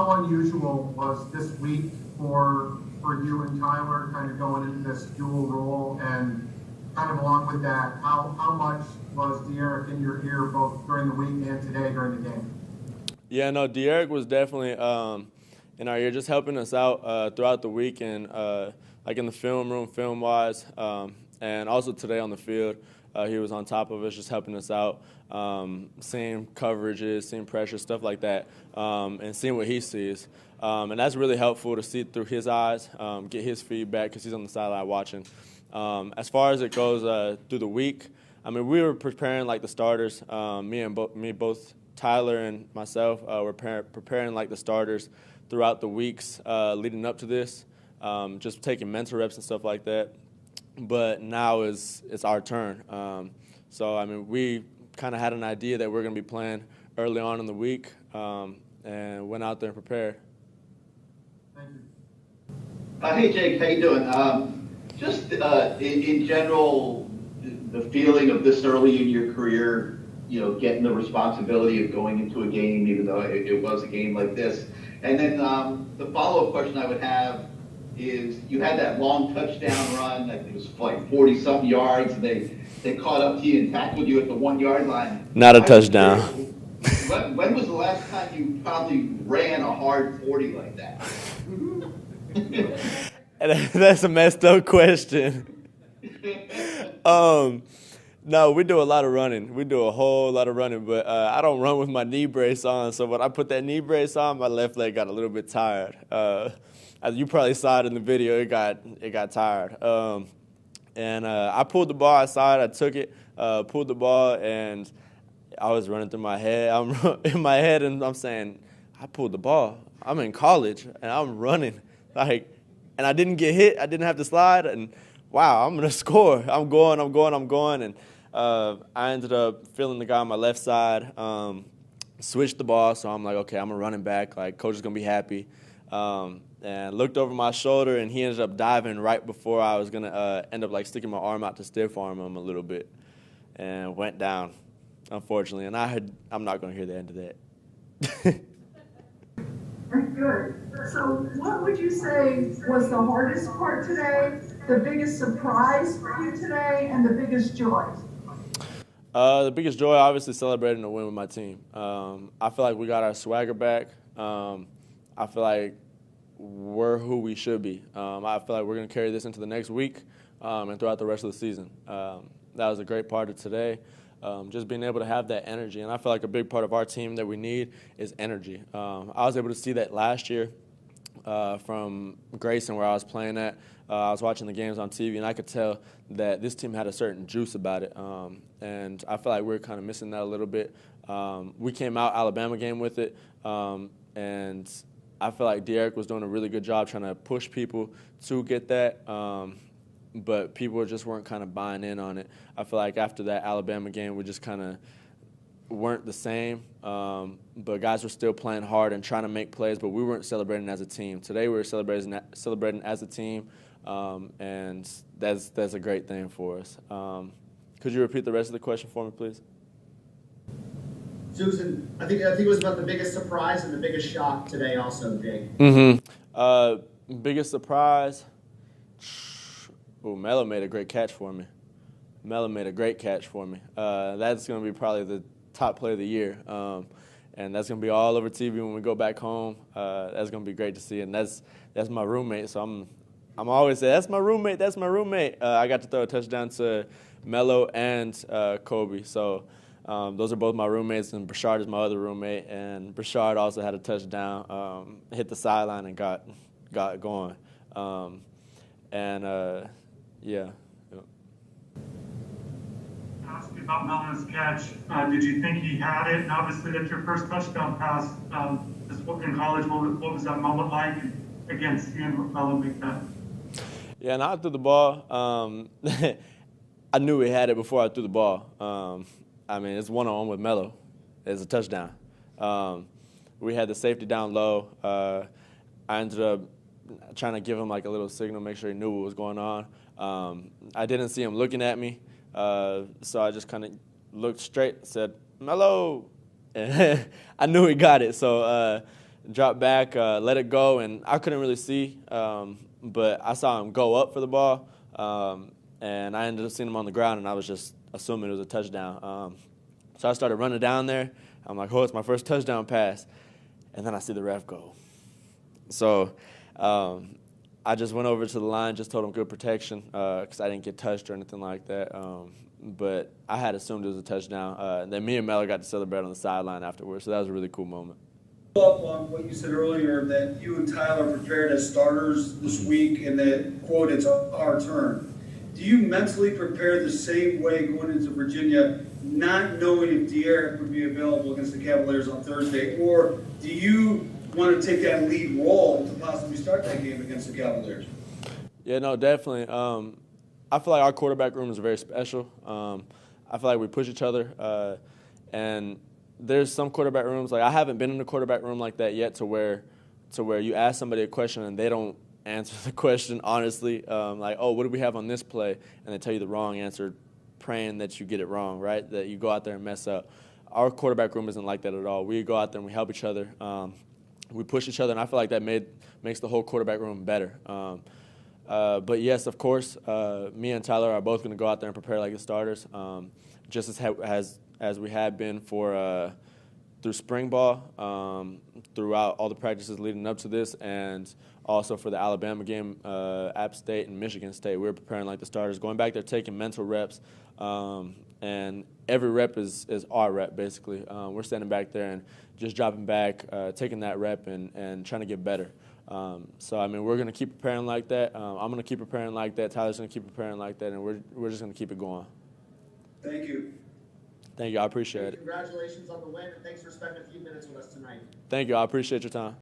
how unusual was this week for you and Tyler kind of going into this dual role, and kind of along with that, how much was De'Aaron in your ear both during the week and today during the game? Yeah, no, De'Aaron was definitely in our ear, just helping us out throughout the week and like in the film room, film-wise, and also today on the field. He was on top of us, just helping us out, seeing coverages, seeing pressure, stuff like that, and seeing what he sees. And that's really helpful to see through his eyes, get his feedback because he's on the sideline watching. As far as it goes through the week, I mean, we were preparing like the starters. Both Tyler and myself were preparing like the starters throughout the weeks leading up to this, just taking mental reps and stuff like that. But now it's our turn. So, I mean, we kind of had an idea that we're going to be playing early on in the week and went out there and prepared. Thank you. Hey, Jake, how you doing? Just in general, the feeling of this early in your career, you know, getting the responsibility of going into a game, even though it was a game like this. And then the follow-up question I would have is, you had that long touchdown run, I think it was like 40-something yards, and they caught up to you and tackled you at the 1-yard line. Not a touchdown. When was the last time you probably ran a hard 40 like that? That's a messed up question. No, we do a lot of running. We do a whole lot of running, but I don't run with my knee brace on. So when I put that knee brace on, my left leg got a little bit tired. As you probably saw it in the video, it got tired. And I pulled the ball outside. I took it, pulled the ball, and I was running through my head. I'm in my head, and I'm saying, I pulled the ball. I'm in college, and I'm running. And I didn't get hit. I didn't have to slide. And, wow, I'm going to score. I'm going. And I ended up feeling the guy on my left side, switched the ball. So I'm like, okay, I'm a running back. Like, coach is going to be happy. And looked over my shoulder, and he ended up diving right before I was going to end up, like, sticking my arm out to stiff arm him a little bit and went down, unfortunately. And I'm not going to hear the end of that. Good. So what would you say was the hardest part today, the biggest surprise for you today, and the biggest joy? The biggest joy, obviously, celebrating the win with my team. I feel like we got our swagger back. I feel like we're who we should be. I feel like we're going to carry this into the next week and throughout the rest of the season. That was a great part of today. Just being able to have that energy. And I feel like a big part of our team that we need is energy. I was able to see that last year from Grayson, where I was playing at. I was watching the games on TV, and I could tell that this team had a certain juice about it. And I feel like we're kind of missing that a little bit. We came out Alabama game with it, and I feel like Derek was doing a really good job trying to push people to get that. But people just weren't kind of buying in on it. I feel like after that Alabama game, we just kind of weren't the same. But guys were still playing hard and trying to make plays, but we weren't celebrating as a team. Today we were celebrating as a team, and that's a great thing for us. Could you repeat the rest of the question for me, please? Susan, I think it was about the biggest surprise and the biggest shock today also, Jake. Biggest surprise? Oh, Melo made a great catch for me. That's going to be probably the top play of the year. And that's going to be all over TV when we go back home. That's going to be great to see. And that's my roommate, so I'm always saying, that's my roommate. I got to throw a touchdown to Melo and Kobe. So those are both my roommates, and Brashard is my other roommate. And Brashard also had a touchdown, hit the sideline and got going. Yeah. Ask you about Melo's catch. Did you think he had it? And obviously, that's your first touchdown pass in college. What was that moment like against seeing Melo make that? Yeah, and I threw the ball. I knew he had it before I threw the ball. I mean, it's one-on-one with Melo. It's a touchdown. We had the safety down low. I ended up trying to give him like a little signal, make sure he knew what was going on. I didn't see him looking at me, so I just kind of looked straight, said, Melo. I knew he got it, so dropped back, let it go, and I couldn't really see, but I saw him go up for the ball, and I ended up seeing him on the ground, and I was just assuming it was a touchdown. So I started running down there. I'm like, oh, it's my first touchdown pass. And then I see the ref go. So I just went over to the line, just told him good protection because I didn't get touched or anything like that. But I had assumed it was a touchdown. And then me and Melo got to celebrate on the sideline afterwards, so that was a really cool moment. Up on what you said earlier, that you and Tyler prepared as starters this week, and that, quote, it's our turn. Do you mentally prepare the same way going into Virginia, not knowing if De'Aaron would be available against the Cavaliers on Thursday, or do you want to take that lead role to possibly start that game against the Cavaliers? Yeah, no, definitely. I feel like our quarterback room is very special. I feel like we push each other, and there's some quarterback rooms, like I haven't been in a quarterback room like that yet to where you ask somebody a question and they don't answer the question honestly, like, oh, what do we have on this play? And they tell you the wrong answer, praying that you get it wrong, right, that you go out there and mess up. Our quarterback room isn't like that at all. We go out there and we help each other. We push each other, and I feel like that makes the whole quarterback room better. But, yes, of course, me and Tyler are both going to go out there and prepare like the starters, just as we had been through spring ball, throughout all the practices leading up to this, and also for the Alabama game, App State and Michigan State. We were preparing like the starters, going back there, taking mental reps, and every rep is our rep, basically. We're standing back there and just dropping back, taking that rep and trying to get better. So, I mean, we're going to keep preparing like that. I'm going to keep preparing like that. Tyler's going to keep preparing like that, and we're just going to keep it going. Thank you. Thank you. I appreciate it. Congratulations on the win, and thanks for spending a few minutes with us tonight. Thank you. I appreciate your time.